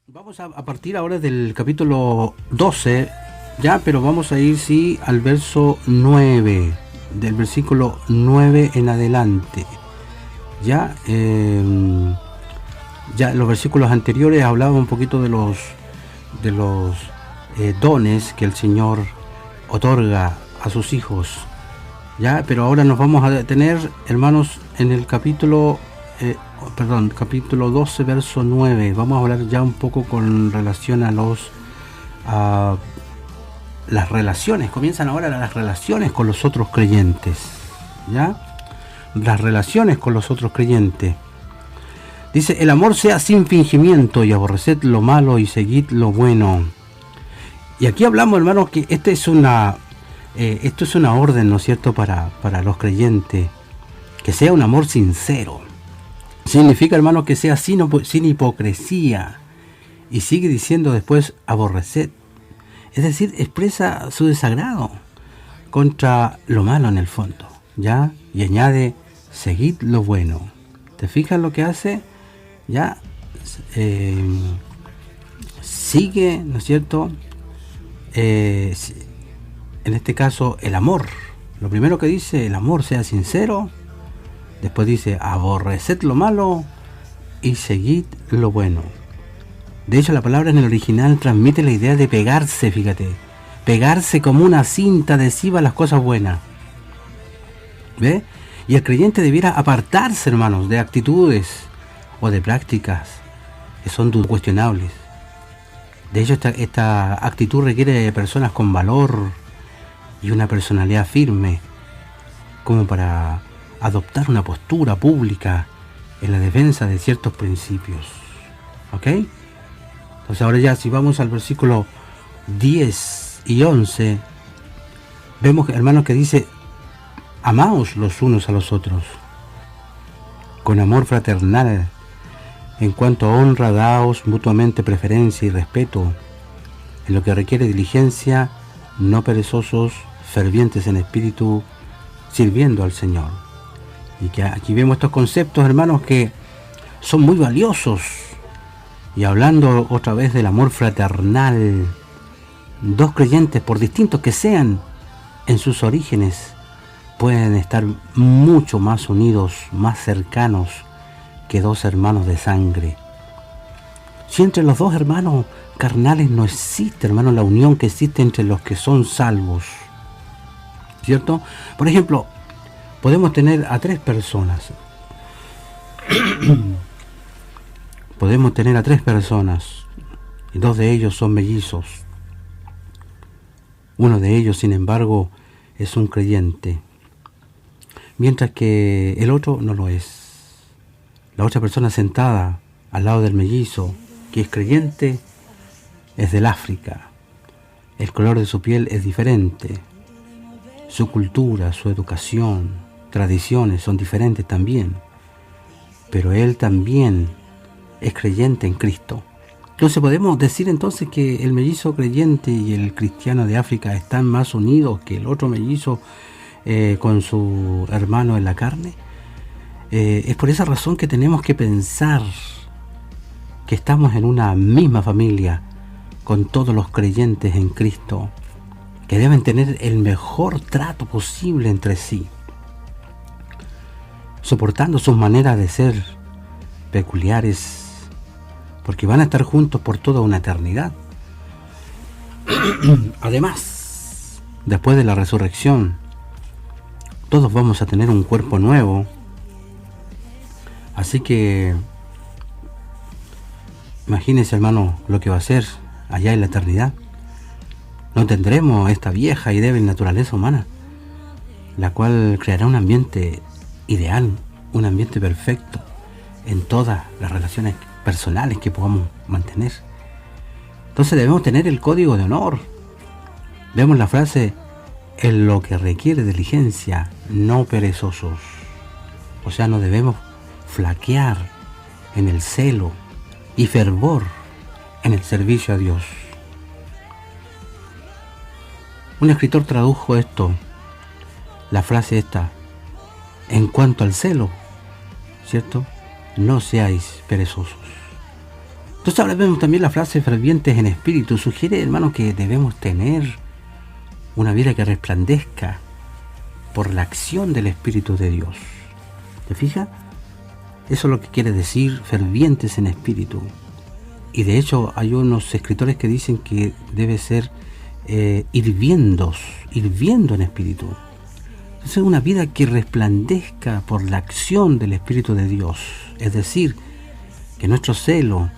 Vamos a partir ahora del capítulo 12, ya, pero vamos a ir, sí, al verso 9, del versículo 9 en adelante. Ya, ya en los versículos anteriores hablaba un poquito de los dones que el Señor otorga a sus hijos. Ya, pero ahora nos vamos a detener, hermanos, en el capítulo capítulo 12, verso 9. Vamos a hablar ya un poco con relación a las relaciones. Comienzan ahora las relaciones con los otros creyentes. ¿Ya? Las relaciones con los otros creyentes. Dice, el amor sea sin fingimiento y aborreced lo malo y seguid lo bueno. Y aquí hablamos, hermanos, que esto es una orden, ¿no es cierto?, para los creyentes. Que sea un amor sincero. Significa, hermano, que sea sin hipocresía. Y sigue diciendo después, aborreced. Es decir, expresa su desagrado contra lo malo en el fondo. ¿Ya? Y añade, seguid lo bueno. ¿Te fijas lo que hace? ¿Ya? Sigue, ¿no es cierto?, en este caso, el amor. Lo primero que dice, el amor sea sincero. Después dice, aborreced lo malo y seguid lo bueno. De hecho, la palabra en el original transmite la idea de pegarse, fíjate. Pegarse como una cinta adhesiva a las cosas buenas. ¿Ve? Y el creyente debiera apartarse, hermanos, de actitudes o de prácticas que son cuestionables. De hecho, esta actitud requiere de personas con valor y una personalidad firme, como para adoptar una postura pública en la defensa de ciertos principios. ¿Ok? Entonces ahora ya, si vamos al versículo 10 y 11, vemos, hermanos, que dice, amaos los unos a los otros, con amor fraternal. En cuanto a honra, daos mutuamente preferencia y respeto, en lo que requiere diligencia, no perezosos, fervientes en espíritu, sirviendo al Señor. Y que aquí vemos estos conceptos, hermanos, que son muy valiosos. Y hablando otra vez del amor fraternal, dos creyentes, por distintos que sean en sus orígenes, pueden estar mucho más unidos, más cercanos que dos hermanos de sangre. Si entre los dos hermanos carnales no existe, hermano, la unión que existe entre los que son salvos, ¿cierto? Por ejemplo, podemos tener a tres personas. Podemos tener a tres personas y dos de ellos son mellizos. Uno de ellos, sin embargo, es un creyente, mientras que el otro no lo es. La otra persona sentada al lado del mellizo, que es creyente, es del África. El color de su piel es diferente. Su cultura, su educación, tradiciones son diferentes también. Pero él también es creyente en Cristo. Entonces podemos decir entonces que el mellizo creyente y el cristiano de África están más unidos que el otro mellizo con su hermano en la carne. Es por esa razón que tenemos que pensar que estamos en una misma familia con todos los creyentes en Cristo, que deben tener el mejor trato posible entre sí, soportando sus maneras de ser peculiares, porque van a estar juntos por toda una eternidad. Además, después de la resurrección, todos vamos a tener un cuerpo nuevo. Así que imagínense, hermano, lo que va a ser allá en la eternidad. No tendremos esta vieja y débil naturaleza humana, la cual creará un ambiente ideal, un ambiente perfecto en todas las relaciones personales que podamos mantener. Entonces debemos tener el código de honor. Vemos la frase, en lo que requiere diligencia, no perezosos. O sea, no debemos flaquear en el celo y fervor en el servicio a Dios. Un escritor tradujo esto, la frase esta, en cuanto al celo, ¿cierto? No seáis perezosos. Entonces ahora vemos también la frase fervientes en espíritu. Sugiere, hermano, que debemos tener una vida que resplandezca por la acción del Espíritu de Dios. ¿Te fijas? Eso es lo que quiere decir fervientes en espíritu. Y de hecho hay unos escritores que dicen que debe ser hirviendo en espíritu. Entonces una vida que resplandezca por la acción del Espíritu de Dios. Es decir, que nuestro celo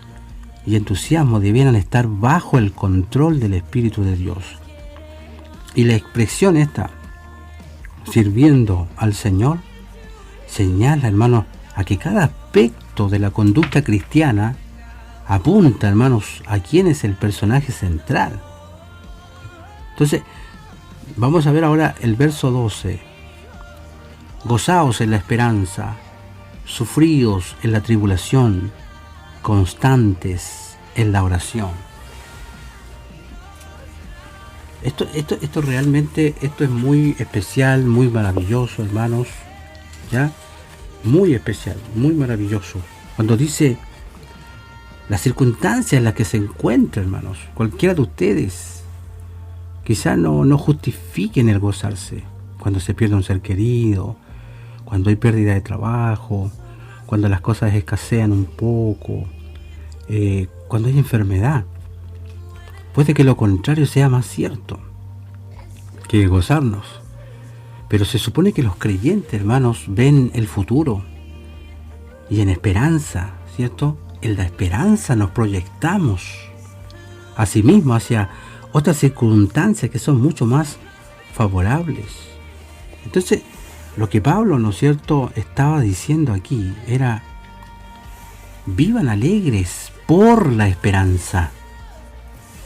y entusiasmo debieran estar bajo el control del Espíritu de Dios. Y la expresión esta, sirviendo al Señor, señala, hermanos, a que cada aspecto de la conducta cristiana apunta, hermanos, a quién es el personaje central. Entonces, vamos a ver ahora el verso 12. Gozaos en la esperanza, sufríos en la tribulación, constantes en la oración. Esto realmente, esto es muy especial, muy maravilloso, hermanos, ¿ya? Muy especial, muy maravilloso. Cuando dice las circunstancias en las que se encuentra, hermanos, cualquiera de ustedes, quizás no justifiquen el gozarse. Cuando se pierde un ser querido, cuando hay pérdida de trabajo, cuando las cosas escasean un poco, cuando hay enfermedad. Puede que lo contrario sea más cierto que gozarnos. Pero se supone que los creyentes, hermanos, ven el futuro y en esperanza, ¿cierto? En la esperanza nos proyectamos a sí mismos hacia otras circunstancias que son mucho más favorables. Entonces, lo que Pablo, ¿no es cierto?, estaba diciendo aquí era: vivan alegres por la esperanza.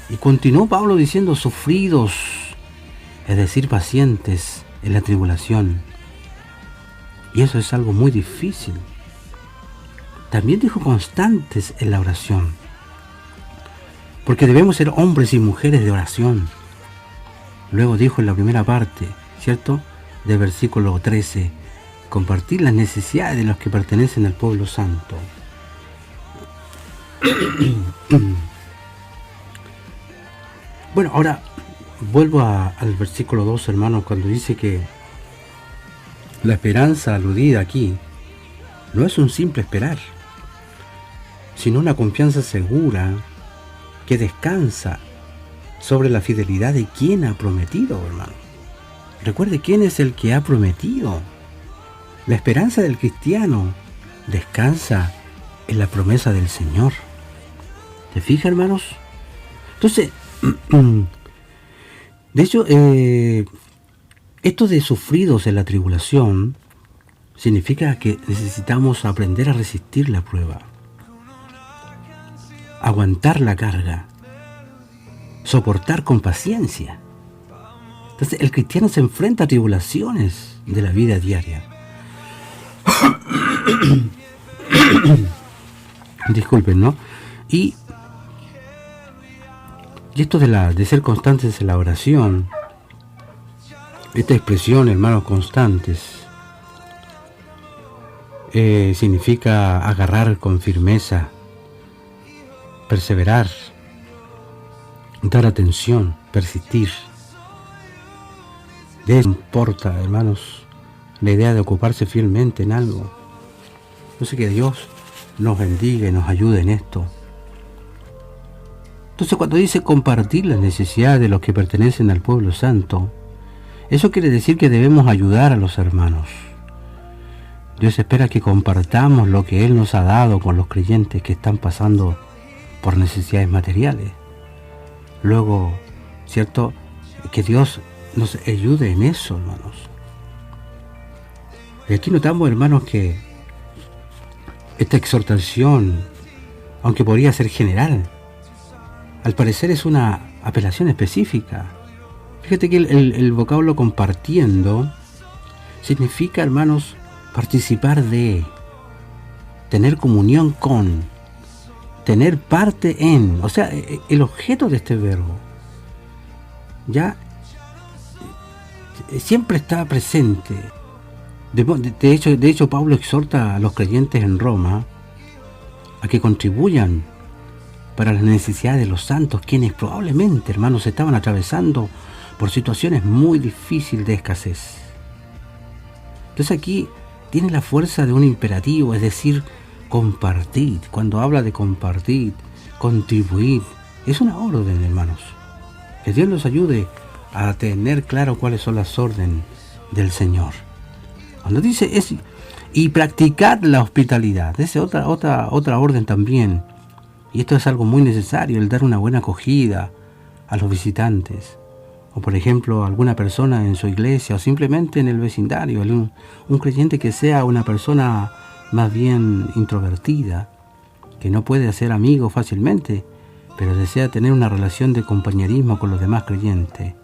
Y continuó Pablo diciendo: sufridos, es decir, pacientes en la tribulación. Y eso es algo muy difícil. También dijo constantes en la oración, porque debemos ser hombres y mujeres de oración. Luego dijo en la primera parte, ¿cierto?, del versículo 13, compartir las necesidades de los que pertenecen al pueblo santo. Bueno, ahora vuelvo al versículo 2, hermanos, cuando dice que la esperanza aludida aquí no es un simple esperar, sino una confianza segura que descansa sobre la fidelidad de quien ha prometido, hermano. Recuerde quién es el que ha prometido. La esperanza del cristiano descansa en la promesa del Señor. ¿Te fijas, hermanos? Entonces, de hecho, esto de sufridos en la tribulación significa que necesitamos aprender a resistir la prueba, aguantar la carga, soportar con paciencia. Entonces, el cristiano se enfrenta a tribulaciones de la vida diaria. Disculpen, ¿no? Y esto de ser constantes en la oración, esta expresión, hermanos, constantes, significa agarrar con firmeza, perseverar, dar atención, persistir. De eso importa, hermanos, la idea de ocuparse fielmente en algo. Yo sé que Dios nos bendiga y nos ayude en esto. Entonces, cuando dice compartir las necesidades de los que pertenecen al pueblo santo, eso quiere decir que debemos ayudar a los hermanos. Dios espera que compartamos lo que Él nos ha dado con los creyentes que están pasando por necesidades materiales. Luego, ¿cierto?, que Dios nos ayude en eso, hermanos. Y aquí notamos, hermanos, que esta exhortación, aunque podría ser general, al parecer es una apelación específica. Fíjate que el vocablo compartiendo significa, hermanos, participar de, tener comunión con, tener parte en. O sea, el objeto de este verbo ya siempre está presente. De hecho, Pablo exhorta a los creyentes en Roma a que contribuyan para las necesidades de los santos, quienes probablemente, hermanos, estaban atravesando por situaciones muy difíciles de escasez. Entonces aquí tiene la fuerza de un imperativo, es decir, compartid. Cuando habla de compartir, contribuir, es una orden, hermanos. Que Dios nos ayude a tener claro cuáles son las órdenes del Señor. Cuando dice y practicad la hospitalidad, es otra orden también. Y esto es algo muy necesario, el dar una buena acogida a los visitantes. O por ejemplo, alguna persona en su iglesia o simplemente en el vecindario, un creyente que sea una persona más bien introvertida, que no puede hacer amigos fácilmente, pero desea tener una relación de compañerismo con los demás creyentes.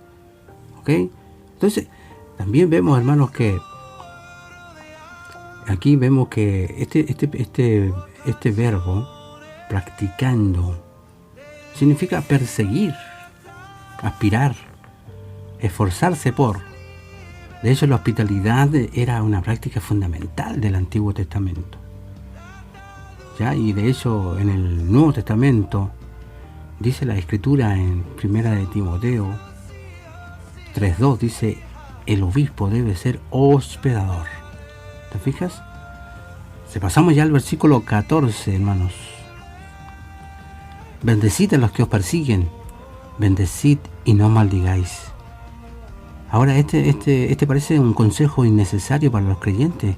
¿Ok? Entonces, también vemos, hermanos, que aquí vemos que este verbo, practicando, significa perseguir, aspirar, esforzarse por. De hecho, la hospitalidad era una práctica fundamental del Antiguo Testamento. ¿Ya? Y de hecho, en el Nuevo Testamento, dice la Escritura en 1 de Timoteo 3:2, dice, el obispo debe ser hospedador. ¿Te fijas? Si pasamos ya al versículo 14, hermanos. Bendecid a los que os persiguen, bendecid y no maldigáis. Ahora este parece un consejo innecesario para los creyentes,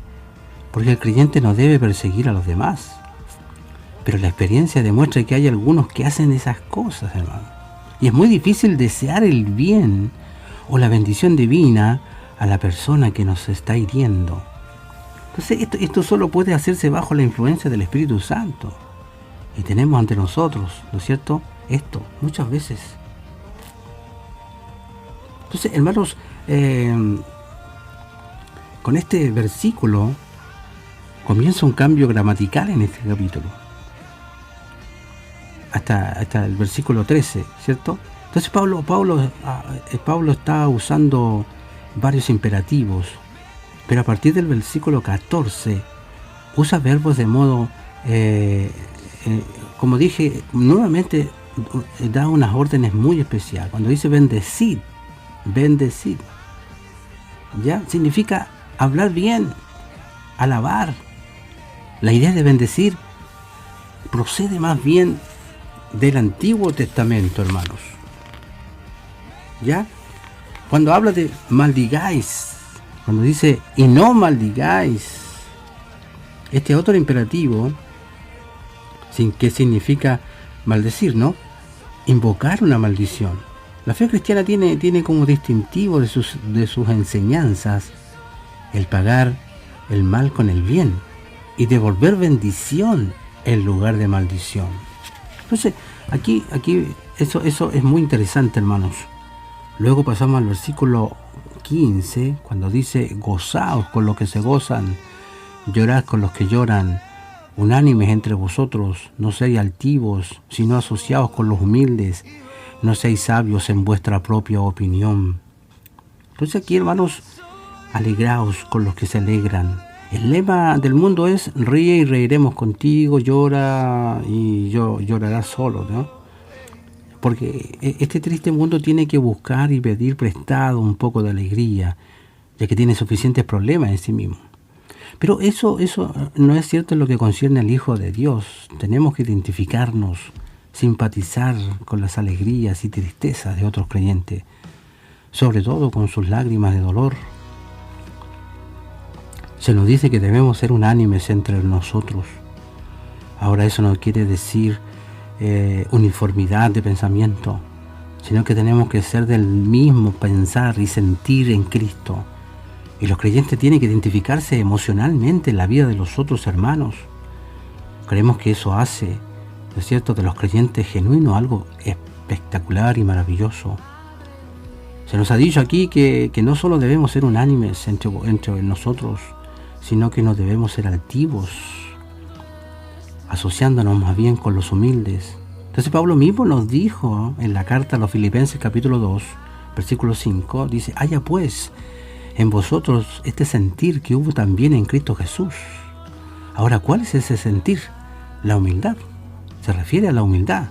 porque el creyente no debe perseguir a los demás. Pero la experiencia demuestra que hay algunos que hacen esas cosas, hermano. Y es muy difícil desear el bien o la bendición divina a la persona que nos está hiriendo. Entonces esto solo puede hacerse bajo la influencia del Espíritu Santo. Y tenemos ante nosotros, ¿no es cierto?, esto muchas veces. Entonces, hermanos, con este versículo comienza un cambio gramatical en este capítulo. Hasta el versículo 13, ¿cierto? Entonces Pablo está usando varios imperativos, pero a partir del versículo 14 usa verbos de modo, como dije, nuevamente da unas órdenes muy especiales. Cuando dice bendecid, ya significa hablar bien, alabar. La idea de bendecir procede más bien del Antiguo Testamento, hermanos. ¿Ya? Cuando habla de maldigáis, cuando dice y no maldigáis, este otro imperativo, que significa maldecir, ¿no? Invocar una maldición. La fe cristiana tiene como distintivo de sus enseñanzas el pagar el mal con el bien y devolver bendición en lugar de maldición. Entonces, aquí eso es muy interesante, hermanos. Luego pasamos al versículo 15, cuando dice, gozaos con los que se gozan, llorad con los que lloran, unánimes entre vosotros, no seáis altivos, sino asociados con los humildes, no seáis sabios en vuestra propia opinión. Entonces aquí, hermanos, alegraos con los que se alegran. El lema del mundo es ríe y reiremos contigo, llora y llorarás solo, ¿no? Porque este triste mundo tiene que buscar y pedir prestado un poco de alegría, ya que tiene suficientes problemas en sí mismo. Pero eso no es cierto en lo que concierne al Hijo de Dios. Tenemos que identificarnos, simpatizar con las alegrías y tristezas de otros creyentes, sobre todo con sus lágrimas de dolor. Se nos dice que debemos ser unánimes entre nosotros. Ahora eso no quiere decir uniformidad de pensamiento, sino que tenemos que ser del mismo pensar y sentir en Cristo. Y los creyentes tienen que identificarse emocionalmente en la vida de los otros hermanos. Creemos que eso hace, ¿no es cierto?, de los creyentes genuinos algo espectacular y maravilloso. Se nos ha dicho aquí que no solo debemos ser unánimes entre nosotros, sino que no debemos ser altivos, asociándonos más bien con los humildes. Entonces Pablo mismo nos dijo en la carta a los Filipenses capítulo 2, versículo 5, dice, haya pues en vosotros este sentir que hubo también en Cristo Jesús. Ahora, ¿cuál es ese sentir? La humildad. Se refiere a la humildad.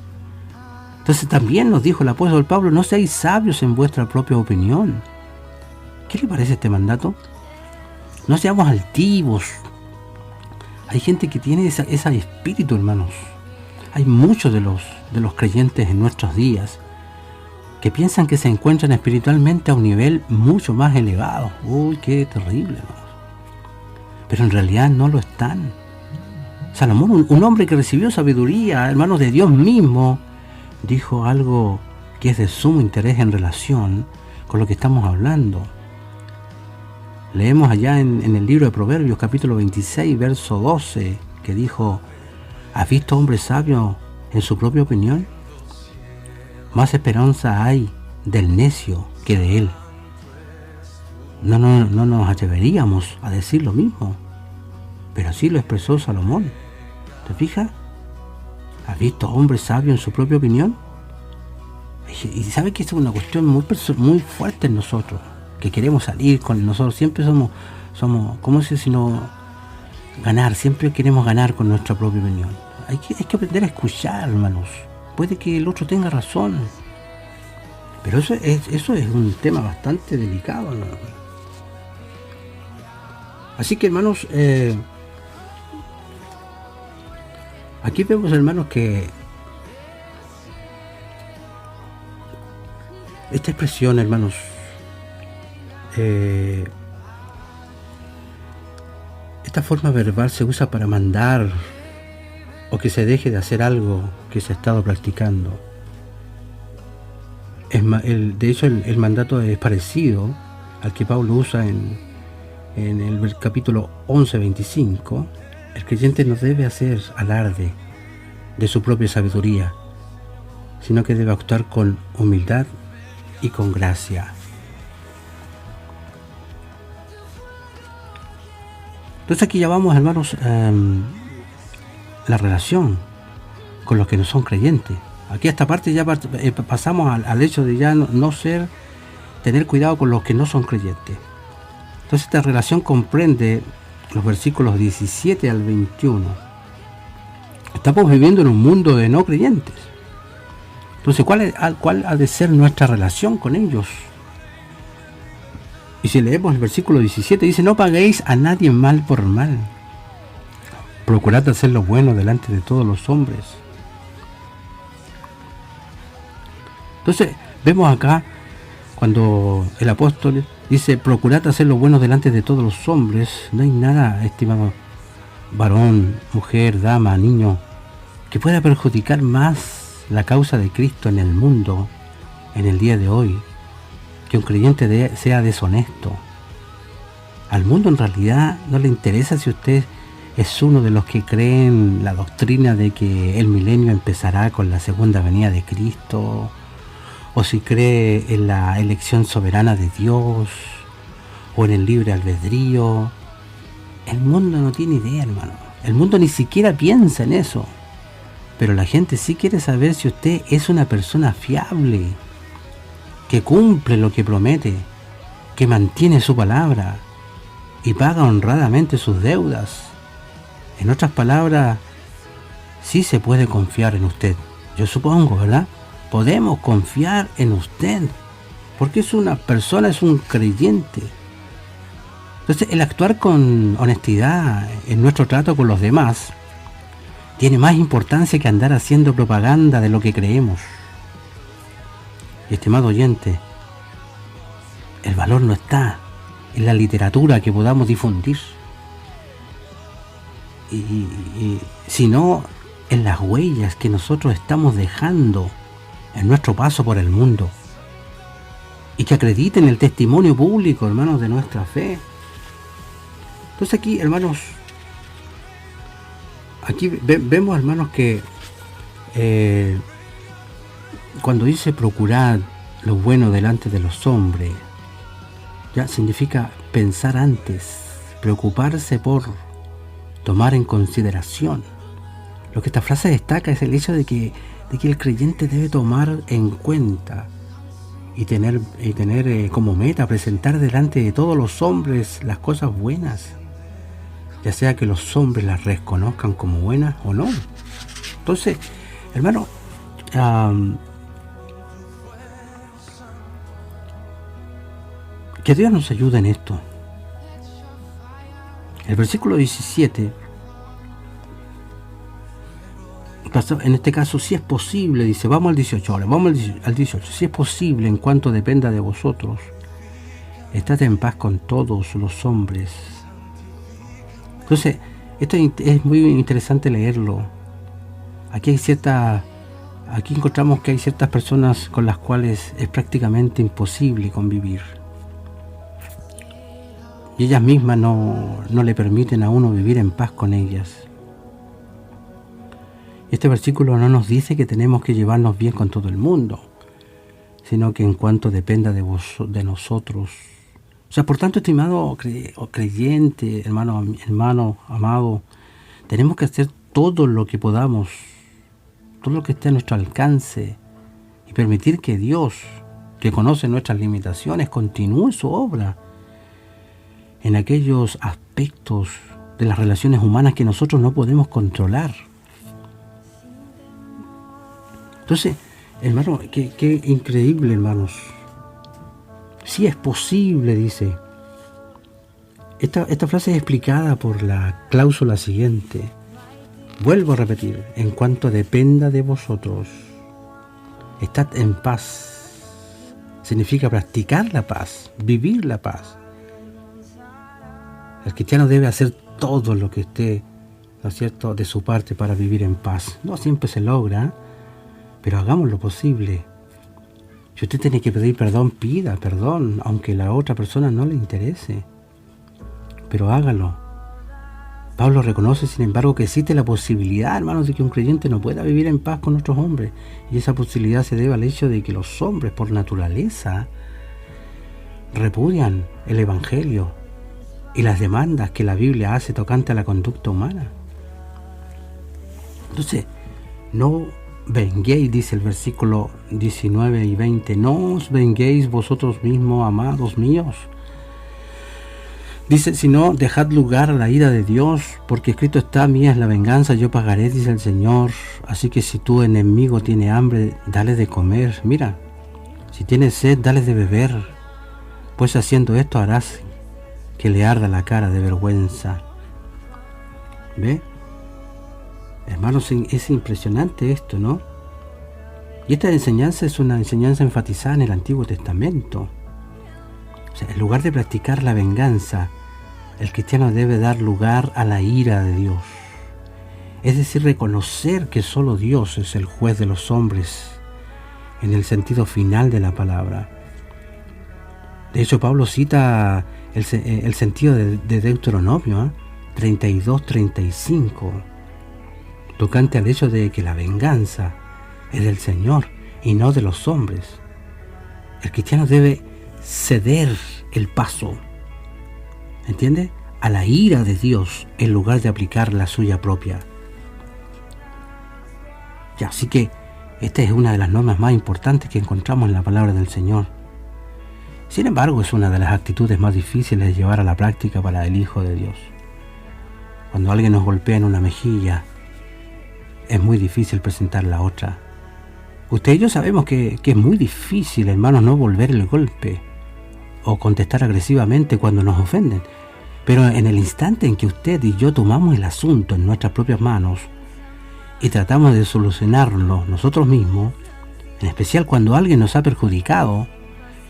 Entonces también nos dijo el apóstol Pablo, no seáis sabios en vuestra propia opinión. ¿Qué le parece este mandato? No seamos altivos. Hay gente que tiene ese espíritu, hermanos. Hay muchos de los creyentes en nuestros días que piensan que se encuentran espiritualmente a un nivel mucho más elevado. Uy, qué terrible, hermanos. Pero en realidad no lo están. Salomón, un hombre que recibió sabiduría, hermanos, de Dios mismo, dijo algo que es de sumo interés en relación con lo que estamos hablando. Leemos allá en el libro de Proverbios, capítulo 26, verso 12, que dijo, ¿has visto hombre sabio en su propia opinión? Más esperanza hay del necio que de él. No nos atreveríamos a decir lo mismo, pero así lo expresó Salomón. ¿Te fijas? ¿Has visto hombre sabio en su propia opinión? Y sabe que esta es una cuestión muy fuerte en nosotros, que queremos salir con nosotros. Siempre somos ¿cómo si no ganar? Siempre queremos ganar con nuestra propia opinión. Hay que aprender a escuchar, hermanos. Puede que el otro tenga razón, pero eso es un tema bastante delicado, ¿no? Así que, hermanos, aquí vemos, hermanos, que esta expresión, hermanos, esta forma verbal se usa para mandar o que se deje de hacer algo que se ha estado practicando. De hecho, el mandato es parecido al que Pablo usa en el capítulo 11:25. El creyente no debe hacer alarde de su propia sabiduría, sino que debe actuar con humildad y con gracia. Entonces aquí ya vamos, hermanos, la relación con los que no son creyentes. Aquí a esta parte ya pasamos al hecho de ya tener cuidado con los que no son creyentes. Entonces esta relación comprende los versículos 17 al 21. Estamos viviendo en un mundo de no creyentes. Entonces, ¿cuál ha de ser nuestra relación con ellos? Y si leemos el versículo 17, dice, no paguéis a nadie mal por mal. Procurad hacer lo bueno delante de todos los hombres. Entonces, vemos acá, cuando el apóstol dice, procurad hacer lo bueno delante de todos los hombres, no hay nada, estimado varón, mujer, dama, niño, que pueda perjudicar más la causa de Cristo en el mundo, en el día de hoy, que un creyente sea deshonesto. Al mundo en realidad no le interesa si usted es uno de los que creen la doctrina de que el milenio empezará con la segunda venida de Cristo, o si cree en la elección soberana de Dios, o en el libre albedrío. El mundo no tiene idea, hermano. El mundo ni siquiera piensa en eso. Pero la gente sí quiere saber si usted es una persona fiable, que cumple lo que promete, que mantiene su palabra y paga honradamente sus deudas. En otras palabras, sí se puede confiar en usted. Yo supongo, ¿verdad? Podemos confiar en usted, porque es una persona, es un creyente. Entonces, el actuar con honestidad en nuestro trato con los demás tiene más importancia que andar haciendo propaganda de lo que creemos. Estimado oyente, el valor no está en la literatura que podamos difundir, sino en las huellas que nosotros estamos dejando en nuestro paso por el mundo, y que acrediten el testimonio público, hermanos, de nuestra fe. Entonces aquí, hermanos, aquí vemos, hermanos, que cuando dice procurar lo bueno delante de los hombres, ya significa pensar antes, preocuparse por tomar en consideración. Lo que esta frase destaca es el hecho de que el creyente debe tomar en cuenta y tener como meta presentar delante de todos los hombres las cosas buenas, ya sea que los hombres las reconozcan como buenas o no. Entonces, hermano, Que Dios nos ayude en esto. El versículo 17, en este caso, si es posible, dice, vamos al 18 ahora, vamos al 18, si es posible, en cuanto dependa de vosotros, estad en paz con todos los hombres. Entonces, esto es muy interesante leerlo. Aquí encontramos que hay ciertas personas con las cuales es prácticamente imposible convivir. Y ellas mismas no le permiten a uno vivir en paz con ellas. Este versículo no nos dice que tenemos que llevarnos bien con todo el mundo, sino que en cuanto dependa de nosotros. O sea, por tanto, estimado creyente, hermano amado, tenemos que hacer todo lo que podamos, todo lo que esté a nuestro alcance, y permitir que Dios, que conoce nuestras limitaciones, continúe su obra en aquellos aspectos de las relaciones humanas que nosotros no podemos controlar. Entonces, hermano, qué increíble, hermanos. Si es posible, dice. Esta frase es explicada por la cláusula siguiente. Vuelvo a repetir, en cuanto dependa de vosotros, estad en paz. Significa practicar la paz, vivir la paz. El cristiano debe hacer todo lo que esté, ¿no es cierto?, de su parte para vivir en paz. No siempre se logra, pero hagamos lo posible. Si usted tiene que pedir perdón, pida perdón, aunque la otra persona no le interese. Pero hágalo. Pablo reconoce, sin embargo, que existe la posibilidad, hermanos, de que un creyente no pueda vivir en paz con otros hombres. Y esa posibilidad se debe al hecho de que los hombres, por naturaleza, repudian el Evangelio y las demandas que la Biblia hace tocante a la conducta humana. Entonces, no venguéis, dice el versículo 19 y 20, no os venguéis vosotros mismos, amados míos. Dice, sino dejad lugar a la ira de Dios, porque escrito está, mía es la venganza, yo pagaré, dice el Señor. Así que si tu enemigo tiene hambre, dale de comer. Mira, si tiene sed, dale de beber, pues haciendo esto harás que le arda la cara de vergüenza. ¿Ve? Hermanos, es impresionante esto, ¿no? Y esta enseñanza es una enseñanza enfatizada en el Antiguo Testamento. O sea, en lugar de practicar la venganza, el cristiano debe dar lugar a la ira de Dios. Es decir, reconocer que solo Dios es el juez de los hombres, en el sentido final de la palabra. De hecho, Pablo cita el sentido de Deuteronomio 32-35, tocante al hecho de que la venganza es del Señor y no de los hombres. El cristiano debe ceder el paso, ¿entiende?, a la ira de Dios en lugar de aplicar la suya propia. Ya, así que esta es una de las normas más importantes que encontramos en la palabra del Señor. Sin embargo, es una de las actitudes más difíciles de llevar a la práctica para el Hijo de Dios. Cuando alguien nos golpea en una mejilla, es muy difícil presentar la otra. Usted y yo sabemos que es muy difícil, hermanos, no volver el golpe o contestar agresivamente cuando nos ofenden. Pero en el instante en que usted y yo tomamos el asunto en nuestras propias manos y tratamos de solucionarlo nosotros mismos, en especial cuando alguien nos ha perjudicado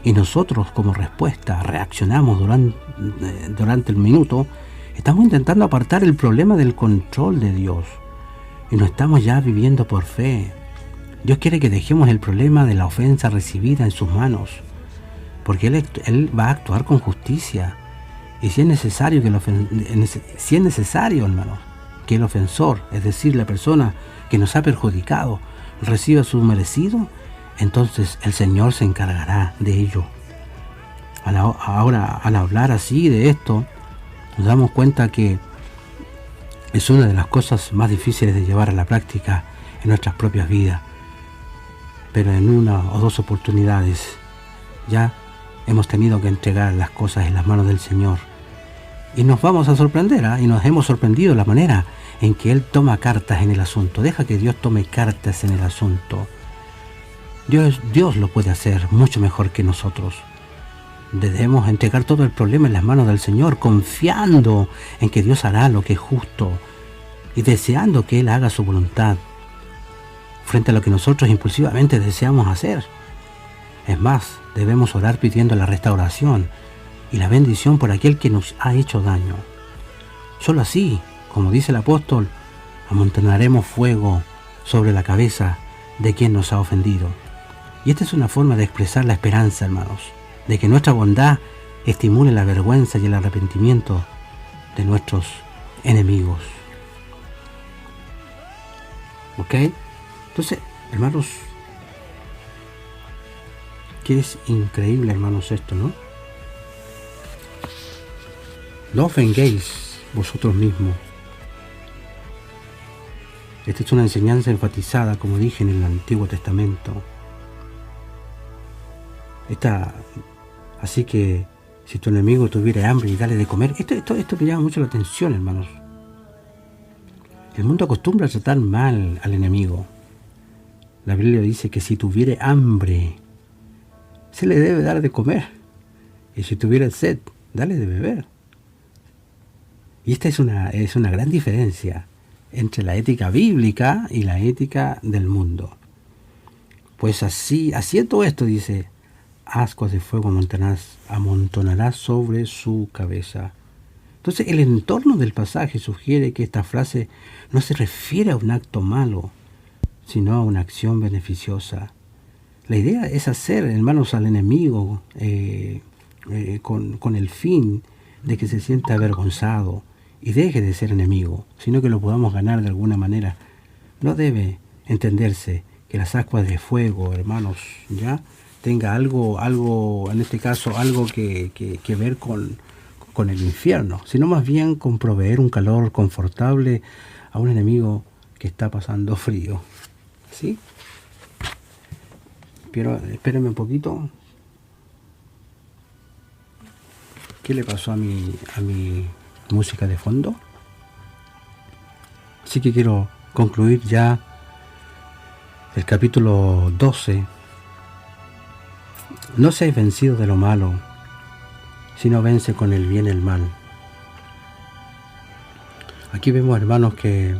y nosotros como respuesta reaccionamos durante el minuto, estamos intentando apartar el problema del control de Dios y no estamos ya viviendo por fe. Dios quiere que dejemos el problema de la ofensa recibida en sus manos, porque Él va a actuar con justicia. Y si es necesario, hermanos, que el ofensor, es decir, la persona que nos ha perjudicado, reciba su merecido, entonces el Señor se encargará de ello. Ahora, al hablar así de esto, nos damos cuenta que es una de las cosas más difíciles de llevar a la práctica en nuestras propias vidas. Pero en una o dos oportunidades ya hemos tenido que entregar las cosas en las manos del Señor. Y nos vamos a sorprender, y nos hemos sorprendido la manera en que Él toma cartas en el asunto. Deja que Dios tome cartas en el asunto. Dios lo puede hacer mucho mejor que nosotros. Debemos entregar todo el problema en las manos del Señor, confiando en que Dios hará lo que es justo y deseando que Él haga su voluntad frente a lo que nosotros impulsivamente deseamos hacer. Es más, debemos orar pidiendo la restauración y la bendición por aquel que nos ha hecho daño. Solo así, como dice el apóstol, amontonaremos fuego sobre la cabeza de quien nos ha ofendido. Y esta es una forma de expresar la esperanza, hermanos, de que nuestra bondad estimule la vergüenza y el arrepentimiento de nuestros enemigos. ¿Ok? Entonces, hermanos, que es increíble, hermanos, esto, ¿no? No ofengáis vosotros mismos. Esta es una enseñanza enfatizada, como dije, en el Antiguo Testamento. Así que, si tu enemigo tuviera hambre y dale de comer, esto me llama mucho la atención, hermanos. El mundo acostumbra a tratar mal al enemigo. La Biblia dice que si tuviere hambre, se le debe dar de comer. Y si tuviera sed, dale de beber. Y esta es una gran diferencia entre la ética bíblica y la ética del mundo. Pues así, haciendo esto, dice, ascuas de fuego amontonarás sobre su cabeza. Entonces, el entorno del pasaje sugiere que esta frase no se refiere a un acto malo, sino a una acción beneficiosa. La idea es hacer, hermanos, al enemigo con el fin de que se sienta avergonzado y deje de ser enemigo, sino que lo podamos ganar de alguna manera. No debe entenderse que las ascuas de fuego, hermanos, ya tenga algo, en este caso, algo que ver con el infierno, sino más bien con proveer un calor confortable a un enemigo que está pasando frío. ¿Sí? Pero espérenme un poquito. ¿Qué le pasó a mi música de fondo? Así que quiero concluir ya el capítulo 12. No seáis vencidos de lo malo, sino vence con el bien el mal. Aquí vemos, hermanos, que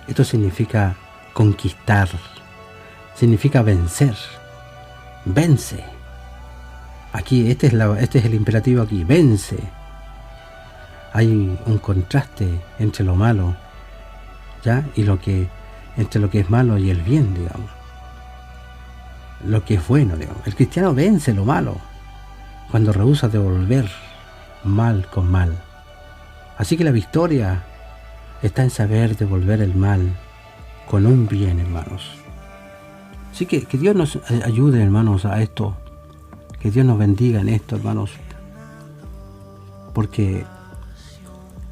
esto significa conquistar, significa vencer. Vence. Aquí, este es el imperativo aquí, vence. Hay un contraste entre lo malo, ¿ya? Y entre lo que es malo y el bien, digamos. Lo que es bueno, digamos. El cristiano vence lo malo cuando rehúsa devolver mal con mal. Así que la victoria está en saber devolver el mal con un bien, hermanos. Así que Dios nos ayude, hermanos, a esto. Que Dios nos bendiga en esto, hermanos. Porque,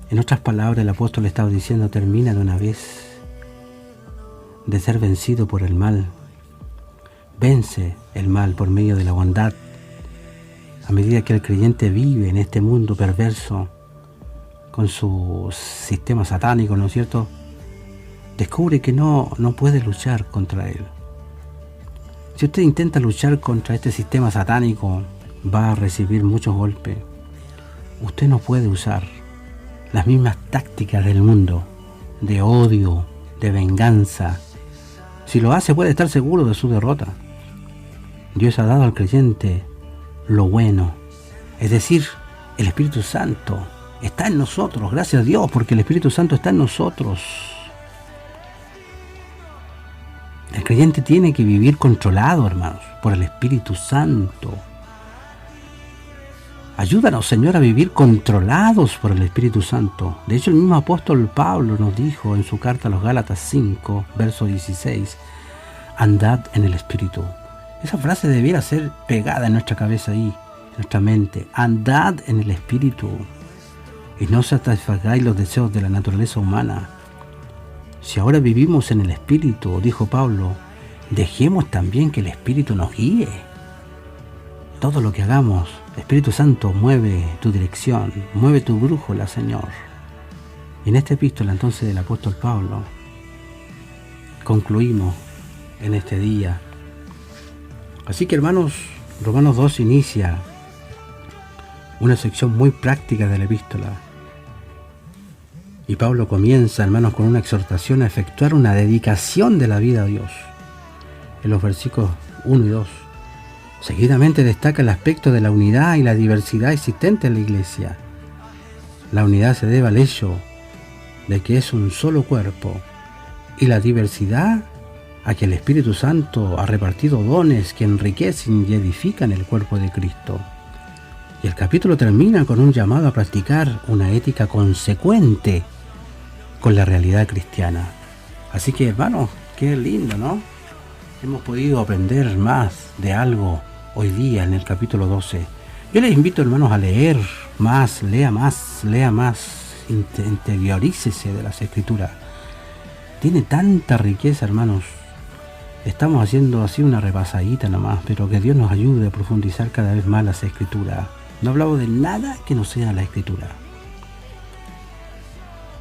en otras palabras, el apóstol estaba diciendo, termina de una vez de ser vencido por el mal. Vence el mal por medio de la bondad. A medida que el creyente vive en este mundo perverso, con su sistema satánico, ¿no es cierto?, descubre que no puede luchar contra él. Si usted intenta luchar contra este sistema satánico, va a recibir muchos golpes. Usted no puede usar las mismas tácticas del mundo, de odio, de venganza. Si lo hace, puede estar seguro de su derrota. Dios ha dado al creyente lo bueno, es decir, el Espíritu Santo está en nosotros, gracias a Dios, porque el Espíritu Santo está en nosotros. El creyente tiene que vivir controlado, hermanos, por el Espíritu Santo. Ayúdanos, Señor, a vivir controlados por el Espíritu Santo. De hecho, el mismo apóstol Pablo nos dijo en su carta a los Gálatas 5, verso 16, andad en el Espíritu. Esa frase debiera ser pegada en nuestra cabeza ahí, en nuestra mente. Andad en el Espíritu y no satisfagáis los deseos de la naturaleza humana. Si ahora vivimos en el Espíritu, dijo Pablo, dejemos también que el Espíritu nos guíe. Todo lo que hagamos, Espíritu Santo, mueve tu dirección, mueve tu brújula, Señor. Y en esta epístola entonces del apóstol Pablo, concluimos en este día. Así que, hermanos, Romanos 2 inicia una sección muy práctica de la epístola. Y Pablo comienza, hermanos, con una exhortación a efectuar una dedicación de la vida a Dios. En los versículos 1 y 2. Seguidamente destaca el aspecto de la unidad y la diversidad existente en la iglesia. La unidad se debe al hecho de que es un solo cuerpo, y la diversidad a que el Espíritu Santo ha repartido dones que enriquecen y edifican el cuerpo de Cristo. Y el capítulo termina con un llamado a practicar una ética consecuente con la realidad cristiana. Así que, hermanos, qué lindo, ¿no? Hemos podido aprender más de algo hoy día en el capítulo 12. Yo les invito, hermanos, a leer más, lea más, interiorícese de las Escrituras. Tiene tanta riqueza, hermanos. Estamos haciendo así una repasadita nomás, pero que Dios nos ayude a profundizar cada vez más las Escrituras. No hablamos de nada que no sea la Escritura.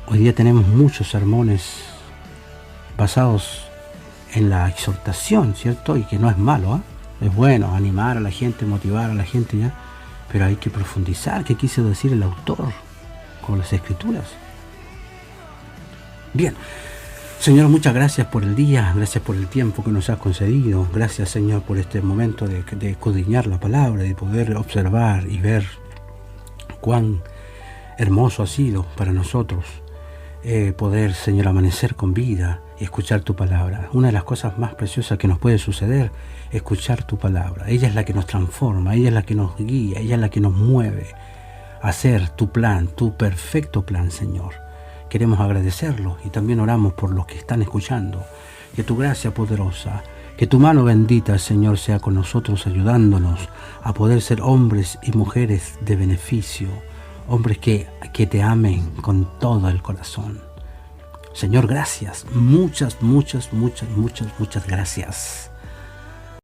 Hoy día tenemos muchos sermones basados en la exhortación, ¿cierto? Y que no es malo, ¿eh? Es bueno animar a la gente, motivar a la gente, ¿ya? Pero hay que profundizar qué quiso decir el autor con las Escrituras. Bien, Señor, muchas gracias por el día, gracias por el tiempo que nos has concedido. Gracias, Señor, por este momento de escudriñar la palabra, de poder observar y ver cuán hermoso ha sido para nosotros poder, Señor, amanecer con vida y escuchar tu palabra. Una de las cosas más preciosas que nos puede suceder es escuchar tu palabra. Ella es la que nos transforma, ella es la que nos guía, ella es la que nos mueve a hacer tu plan, tu perfecto plan, Señor. Queremos agradecerlo y también oramos por los que están escuchando. Que tu gracia poderosa, que tu mano bendita, Señor, sea con nosotros, ayudándonos a poder ser hombres y mujeres de beneficio, hombres que te amen con todo el corazón. Señor, gracias, muchas gracias.